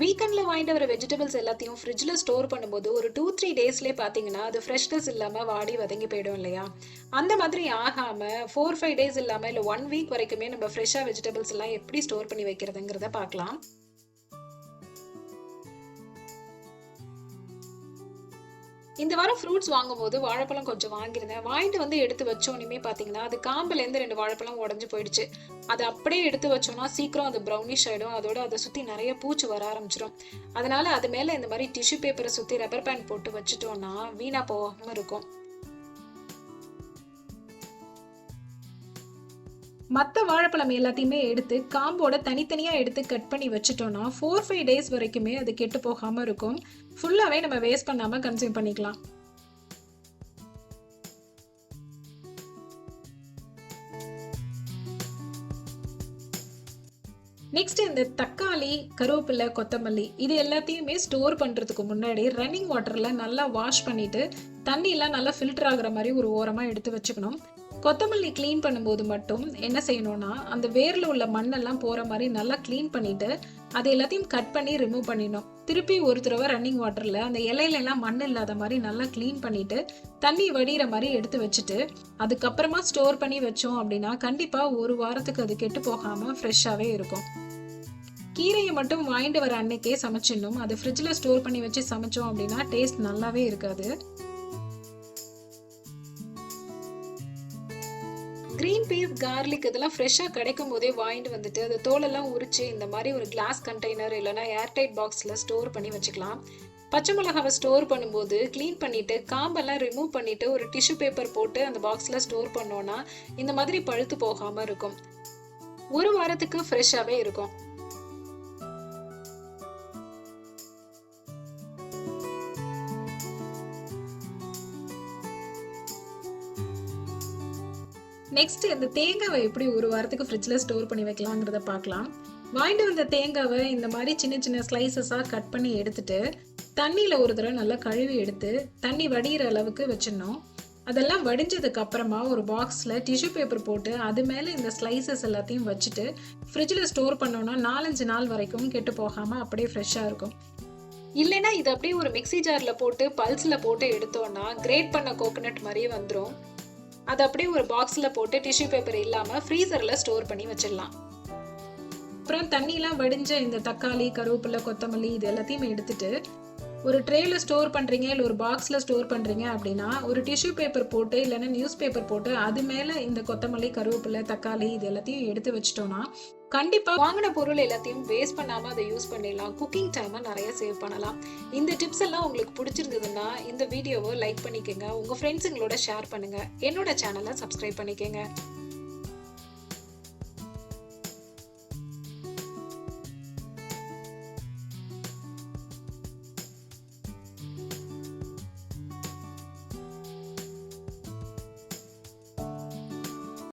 வீக்கெண்ட்ல வாங்கிட்டு வர வெஜிடபிள்ஸ் எல்லாத்தையும் ஃப்ரிட்ஜ்ல ஸ்டோர் பண்ணும்போது ஒரு 2-3 டேஸ்லயே பாத்தீங்கன்னா அது ஃப்ரெஷ்னஸ் இல்லாம வாடி வதங்கி போயிடும் இல்லையா? அந்த மாதிரி ஆகாம 4-5 டேஸ் இல்லாம இல்ல 1 வீக் வரைக்குமே நம்ம ஃப்ரெஷ்ஷா வெஜிடபிள்ஸ் எல்லாம் எப்படி ஸ்டோர் பண்ணி வைக்கிறதுங்கிறத பார்க்கலாம். இந்த வாரம் ஃப்ரூட்ஸ் வாங்கும்போது வாழைப்பழம் கொஞ்சம் வாங்கியிருந்தேன். வாங்கிட்டு வந்து எடுத்து வச்சோனயுமே பார்த்தீங்கன்னா, அது காம்புலேருந்து 2 வாழைப்பழம் உடைஞ்சு போயிடுச்சு. அத அப்படியே எடுத்து வச்சோம்னா, சீக்கிரம் அது ப்ரௌனிஷ் ஆயிடும். அதோட அத சுத்தி நெறைய பூச்சி வர ஆரம்பிச்சுரும். அதனால அது மேல இந்த மாரி டிஷ்யூ பேப்பர சுத்தி ரப்பர் பேண்ட் போட்டு வச்சுட்டோம்னா, வீணா போகாம இருக்கும். மத்த வாழைப்பழம் எல்லாத்தையுமே எடுத்து காம்போட தனித்தனியா எடுத்து கட் பண்ணி வச்சுட்டோம்னா, 4-5 டேஸ் வரைக்குமே அது கெட்டு போகாம இருக்கும். ஃபுல்லாவே நம்ம வேஸ்ட் பண்ணாம கன்சியூம் பண்ணிக்கலாம். நெக்ஸ்ட் இந்த தக்காளி, கருவேப்பிலை, கொத்தமல்லி இது எல்லாத்தையுமே ஸ்டோர் பண்றதுக்கு முன்னாடி ரன்னிங் வாட்டர்ல நல்லா வாஷ் பண்ணிட்டு தண்ணி எல்லாம் நல்லா ஃபில்டர் ஆகுற மாதிரி ஒரு ஓரமா எடுத்து வச்சுக்கணும். கொத்தமல்லி கிளீன் பண்ணும்போது மட்டும் என்ன செய்யணும்னா அந்த வேர்ல உள்ள மண்ணெல்லாம் போற மாதிரி நல்லா கிளீன் பண்ணிட்டு அது எல்லாத்தையும் கட் பண்ணி ரிமூவ் பண்ணிடணும். திருப்பி ஒரு தடவை ரன்னிங் வாட்டர்ல அந்த இலையில எல்லாம் மண் இல்லாத மாதிரி நல்லா கிளீன் பண்ணிட்டு தண்ணி வடிகிற மாதிரி எடுத்து வச்சுட்டு அதுக்கப்புறமா ஸ்டோர் பண்ணி வச்சோம் அப்படின்னா கண்டிப்பா ஒரு வாரத்துக்கு அது கெட்டு போகாம ஃப்ரெஷ்ஷாவே இருக்கும். கீரையை மட்டும் வாங்கிட்டு வர அன்னைக்கே சமைச்சிடணும். அது ஃப்ரிட்ஜ்ல ஸ்டோர் பண்ணி வச்சு சமைச்சோம் அப்படின்னா டேஸ்ட் நல்லாவே இருக்காது. கிரீன் பீஸ், கார்லிக் இதெல்லாம் ஃப்ரெஷ்ஷா கிடைக்கும் போதே வாங்கிட்டு வந்துட்டு அது தோலெல்லாம் உரிச்சு இந்த மாதிரி ஒரு கிளாஸ் கண்டெய்னர் இல்லைன்னா ஏர்டைட் பாக்ஸ்ல ஸ்டோர் பண்ணி வச்சுக்கலாம். பச்சை மிளகாவை ஸ்டோர் பண்ணும்போது கிளீன் பண்ணிட்டு காம்பெல்லாம் ரிமூவ் பண்ணிட்டு ஒரு டிஷ்யூ பேப்பர் போட்டு அந்த பாக்ஸ்ல ஸ்டோர் பண்ணோம்னா இந்த மாதிரி பழுத்து போகாம இருக்கும். ஒரு வாரத்துக்கு ஃப்ரெஷ்ஷாவே இருக்கும். நெக்ஸ்ட் இந்த தேங்காவை எப்படி ஒரு வாரத்துக்கு ஃப்ரிட்ஜ்ல ஸ்டோர் பண்ணி வைக்கலாங்கிறத பார்க்கலாம். வாங்கிட்டு வந்த தேங்காவை இந்த மாதிரி சின்ன சின்ன ஸ்லைசஸா கட் பண்ணி எடுத்துட்டு தண்ணியில ஒரு தடவை நல்லா கழுவி எடுத்து தண்ணி வடிகிற அளவுக்கு வச்சிடணும். அதெல்லாம் வடிஞ்சதுக்கு அப்புறமா ஒரு பாக்ஸ்ல டிஷ்யூ பேப்பர் போட்டு அது மேல இந்த ஸ்லைசஸ் எல்லாத்தையும் வச்சுட்டு ஃப்ரிட்ஜ்ல ஸ்டோர் பண்ணோம்னா 4-5 நாள் வரைக்கும் கெட்டு போகாம அப்படியே ஃப்ரெஷ்ஷா இருக்கும். இல்லைன்னா இது அப்படியே ஒரு மிக்ஸி ஜார்ல போட்டு பல்ஸ்ல போட்டு எடுத்தோம்னா கிரேட் பண்ண கோகனட் மாதிரியே வந்துடும். அது அப்படியே ஒரு பாக்ஸ்ல போட்டு டிஷ்யூ பேப்பர் இல்லாம ஃப்ரீசர்ல ஸ்டோர் பண்ணி வச்சிடலாம். அப்புறம் தண்ணியெல்லாம் வடிஞ்ச இந்த தக்காளி, கருவேப்பிலை, கொத்தமல்லி இது எல்லாத்தையும் எடுத்துட்டு ஒரு ட்ரேல ஸ்டோர் பண்றீங்க இல்ல ஒரு பாக்ஸ்ல ஸ்டோர் பண்றீங்க அப்படின்னா ஒரு டிஷ்யூ பேப்பர் போட்டு இல்லைன்னா நியூஸ் பேப்பர் போட்டு அது மேல இந்த கொத்தமல்லி, கருவேப்பிலை, தக்காளி இது எல்லாத்தையும் எடுத்து வச்சிட்டோம்னா கண்டிப்பா வாங்கின பொருள் எல்லாத்தையும் வேஸ்ட் பண்ணாம அதை யூஸ் பண்ணிடலாம். குக்கிங் டைமை நிறைய சேவ் பண்ணலாம். இந்த டிப்ஸ் எல்லாம் உங்களுக்கு பிடிச்சிருந்ததுன்னா இந்த வீடியோவை லைக் பண்ணிக்கோங்க, உங்க ஃப்ரெண்ட்ஸுங்களோட ஷேர் பண்ணுங்க, என்னோட சேனலை சப்ஸ்கிரைப் பண்ணிக்கோங்க.